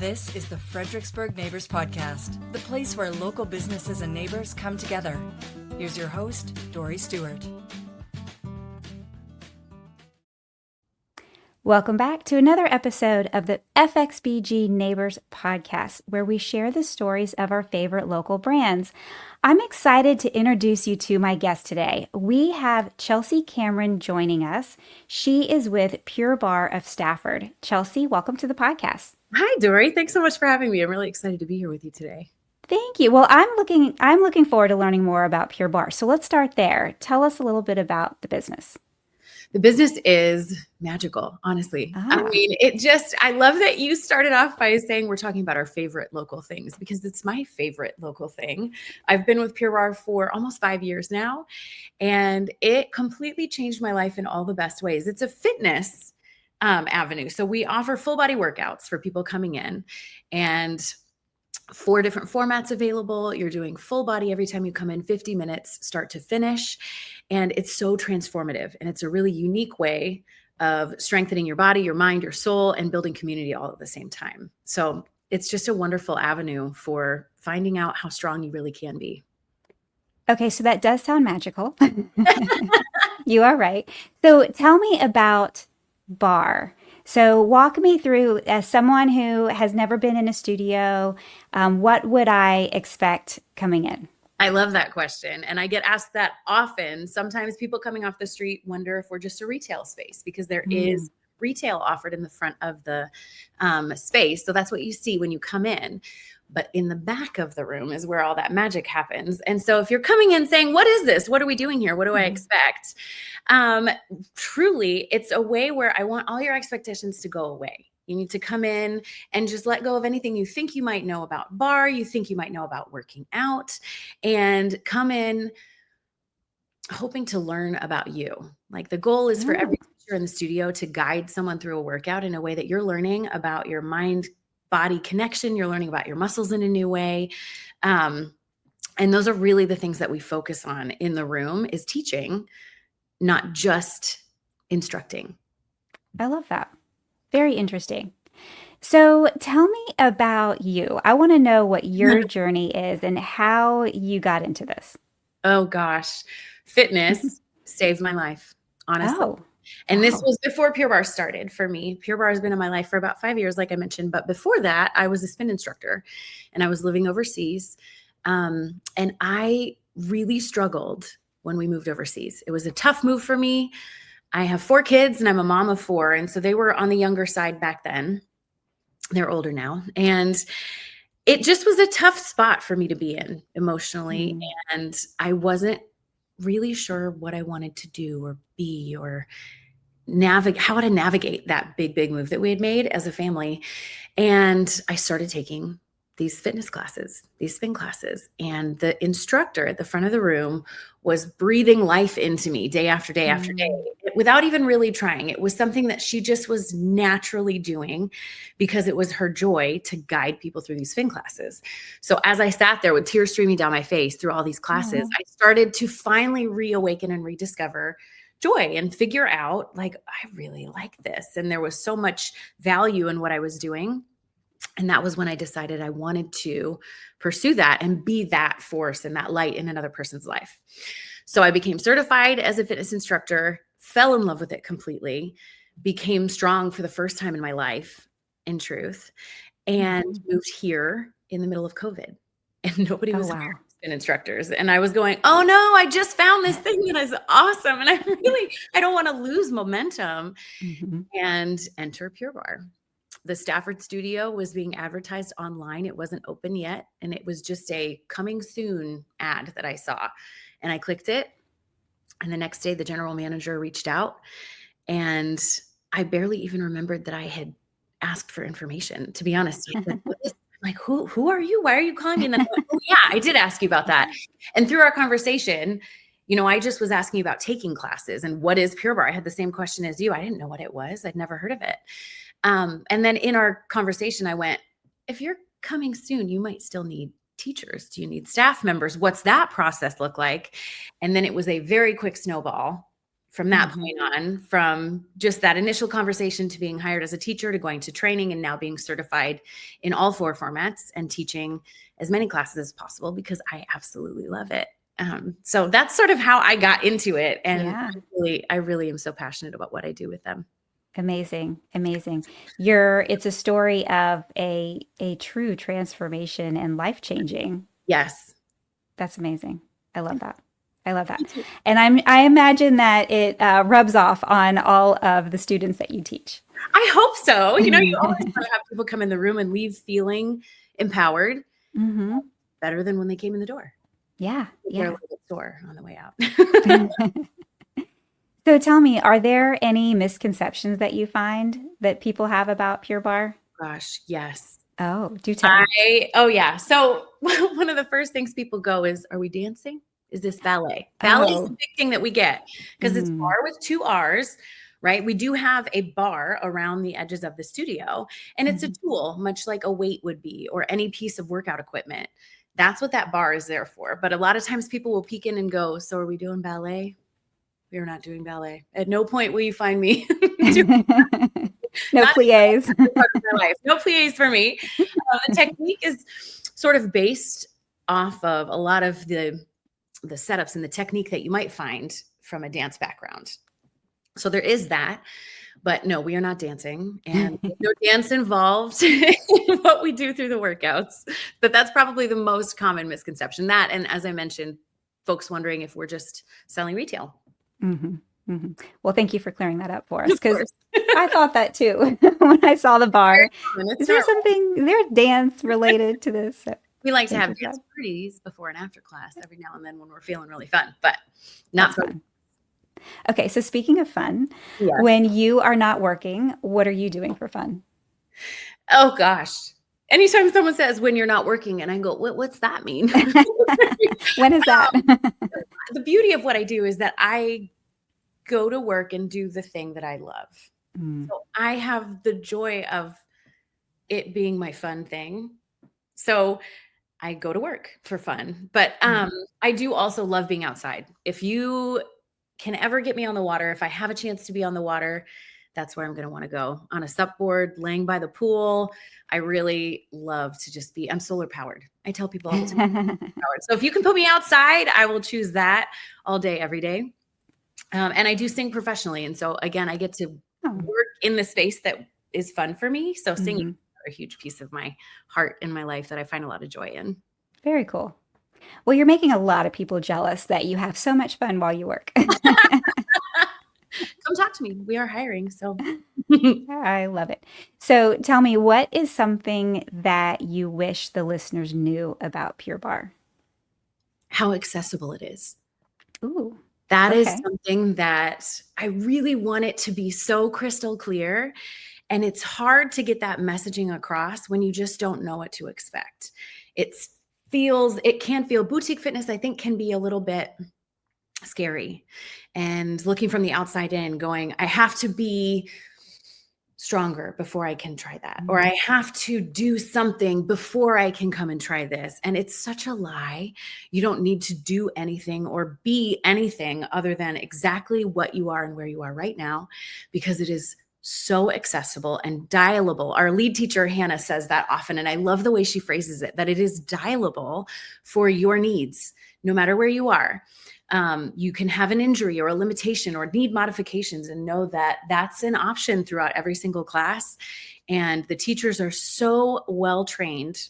This is the Fredericksburg Neighbors Podcast, the place where local businesses and neighbors come together. Here's your host, Dory Stewart. Welcome back to another episode of the FXBG Neighbors Podcast, where we share the stories of our favorite local brands. I'm excited to introduce you to my guest today. We have Chelsea Cameron joining us. She is with Pure Barre of Stafford. Chelsea, welcome to the podcast. Hi, Dory. Thanks so much for having me. I'm really excited to be here with you today. Thank you. Well, I'm looking forward to learning more about Pure Barre. So let's start there. Tell us a little bit about the business. The business is magical, honestly. I mean, I love that you started off by saying we're talking about our favorite local things, because it's my favorite local thing. I've been with Pure Barre for almost 5 years now, and it completely changed my life in all the best ways. It's a fitness avenue. So we offer full body workouts for people coming in, and 4 different formats available. You're doing full body every time you come in, 50 minutes, start to finish. And it's so transformative. And it's a really unique way of strengthening your body, your mind, your soul, and building community all at the same time. So it's just a wonderful avenue for finding out how strong you really can be. Okay, so that does sound magical. You are right. So tell me about Barre. So walk me through, as someone who has never been in a studio, what would I expect coming in? I love that question. And I get asked that often. Sometimes people coming off the street wonder if we're just a retail space, because there is retail offered in the front of the space. So that's what you see when you come in. But in the back of the room is where all that magic happens. And so if you're coming in saying, what is this? What are we doing here? What do I expect? Truly, it's a way where I want all your expectations to go away. You need to come in and just let go of anything you think you might know about barre, you think you might know about working out, and come in hoping to learn about you. Like, the goal is for every teacher in the studio to guide someone through a workout in a way that you're learning about your mind body connection. You're learning about your muscles in a new way. And those are really the things that we focus on in the room, is teaching, not just instructing. I love that. Very interesting. So tell me about you. I want to know what your journey is and how you got into this. Oh gosh, fitness saved my life, honestly. And this was before Pure Barre started for me. Pure Barre has been in my life for about 5 years, like I mentioned. But before that, I was a spin instructor, and I was living overseas. And I really struggled when we moved overseas. It was a tough move for me. I have 4 kids, and I'm a mom of 4. And so they were on the younger side back then. They're older now. And it just was a tough spot for me to be in emotionally. And I wasn't really sure what I wanted to do or be, or how to navigate that big move that we had made as a family. And I started taking these fitness classes, these spin classes, and the instructor at the front of the room was breathing life into me day after day after day, without even really trying. It was something that she just was naturally doing, because it was her joy to guide people through these spin classes. So as I sat there with tears streaming down my face through all these classes, I started to finally reawaken and rediscover joy and figure out, like, I really like this. And there was so much value in what I was doing. And that was when I decided I wanted to pursue that and be that force and that light in another person's life. So I became certified as a fitness instructor, fell in love with it completely, became strong for the first time in my life, in truth, and moved here in the middle of COVID. And nobody was hiring spin instructors. And I was going, oh no, I just found this thing that is awesome. And I don't want to lose momentum. And enter Pure Barre. The Stafford studio was being advertised online. It wasn't open yet. And it was just a coming soon ad that I saw. And I clicked it. And the next day, the general manager reached out. And I barely even remembered that I had asked for information, to be honest. Like, who are you? Why are you calling me? And then I went, oh yeah, I did ask you about that. And through our conversation, I just was asking about taking classes and what is Pure Barre. I had the same question as you. I didn't know what it was. I'd never heard of it. And then in our conversation, I went, if you're coming soon, you might still need teachers. Do you need staff members? What's that process look like? And then it was a very quick snowball from that point on, from just that initial conversation to being hired as a teacher to going to training and now being certified in all 4 formats and teaching as many classes as possible because I absolutely love it. So that's sort of how I got into it. And I really am so passionate about what I do with them. Amazing. Amazing. It's a story of a true transformation and life-changing. Yes. That's amazing. I love that. I love that. And I imagine that it rubs off on all of the students that you teach. I hope so. You always want to have people come in the room and leave feeling empowered. Better than when they came in the door. Yeah. They're a little bit sore on the way out. So tell me, are there any misconceptions that you find that people have about Pure Barre? Gosh, yes. Oh, do tell me. Oh, yeah. So one of the first things people go is, are we dancing? Is this ballet? Ballet is the big thing that we get because it's bar with 2 R's, right? We do have a bar around the edges of the studio, and it's a tool, much like a weight would be or any piece of workout equipment. That's what that bar is there for. But a lot of times people will peek in and go, so are we doing ballet? We are not doing ballet. At no point will you find me no pliés. No pliés for me. The technique is sort of based off of a lot of the setups and the technique that you might find from a dance background. So there is that, but no, we are not dancing, and no dance involved in what we do through the workouts. But that's probably the most common misconception. That, and as I mentioned, folks wondering if we're just selling retail. Well, thank you for clearing that up for us, because I thought that too when I saw the bar. Is there dance related to this? So we like to have dance parties before and after class every now and then when we're feeling really fun, but not fun. Okay, so speaking of fun, when you are not working, what are you doing for fun? Oh gosh. Anytime someone says when you're not working, and I go, what's that mean? When is that? The beauty of what I do is that I go to work and do the thing that I love. So I have the joy of it being my fun thing. So I go to work for fun, but I do also love being outside. If you can ever get me on the water, if I have a chance to be on the water, that's where I'm going to want to go, on a sup board, laying by the pool. I really love to just I'm solar powered. I tell people all the time. So if you can put me outside, I will choose that all day, every day. And I do sing professionally. And so again, I get to work in the space that is fun for me. So singing is a huge piece of my heart in my life that I find a lot of joy in. Very cool. Well, you're making a lot of people jealous that you have so much fun while you work. Come talk to me. We are hiring. So I love it. So tell me, what is something that you wish the listeners knew about Pure Barre? How accessible it is. Ooh. That is something that I really want it to be so crystal clear. And it's hard to get that messaging across when you just don't know what to expect. It can feel, boutique fitness, I think, can be a little bit scary. And looking from the outside in, going, I have to be stronger before I can try that. Or I have to do something before I can come and try this. And it's such a lie. You don't need to do anything or be anything other than exactly what you are and where you are right now, because it is so accessible and dialable. Our lead teacher, Hannah, says that often. And I love the way she phrases it, that it is dialable for your needs, no matter where you are. You can have an injury or a limitation or need modifications, and know that that's an option throughout every single class. And the teachers are so well trained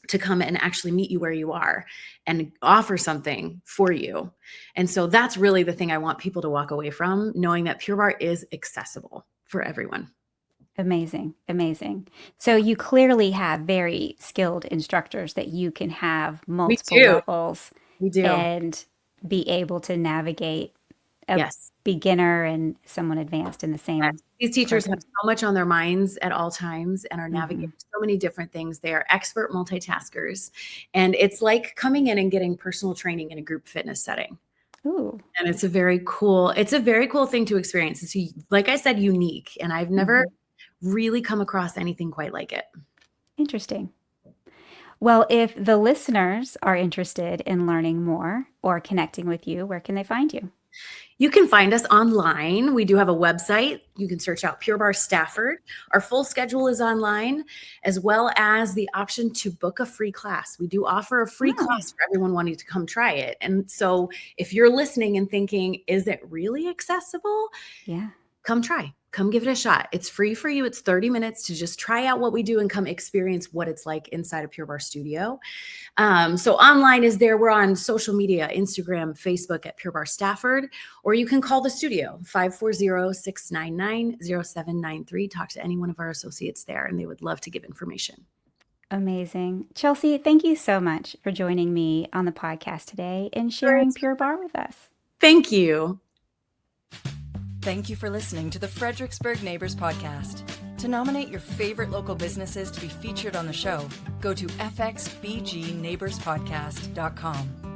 to come and actually meet you where you are and offer something for you. And so that's really the thing I want people to walk away from, knowing that Pure Barre is accessible for everyone. Amazing. Amazing. So you clearly have very skilled instructors that you can have multiple levels. We do. And be able to navigate a beginner and someone advanced in the same. Yes. These teachers have so much on their minds at all times and are navigating so many different things. They are expert multitaskers. And it's like coming in and getting personal training in a group fitness setting. Ooh. And it's a very cool thing to experience. It's, like I said, unique. And I've never really come across anything quite like it. Interesting. Well, if the listeners are interested in learning more or connecting with you, where can they find you? You can find us online. We do have a website. You can search out Pure Barre Stafford. Our full schedule is online, as well as the option to book a free class. We do offer a free class for everyone wanting to come try it. And so if you're listening and thinking, is it really accessible? Yeah. Come try. Come give it a shot. It's free for you. It's 30 minutes to just try out what we do and come experience what it's like inside a Pure Barre studio. So online is there. We're on social media, Instagram, Facebook at Pure Barre Stafford, or you can call the studio, 540-699-0793. Talk to any one of our associates there, and they would love to give information. Amazing. Chelsea, thank you so much for joining me on the podcast today and sharing Pure Barre with us. Thank you. Thank you for listening to the Fredericksburg Neighbors Podcast. To nominate your favorite local businesses to be featured on the show, go to FXBG Neighbors Podcast.com.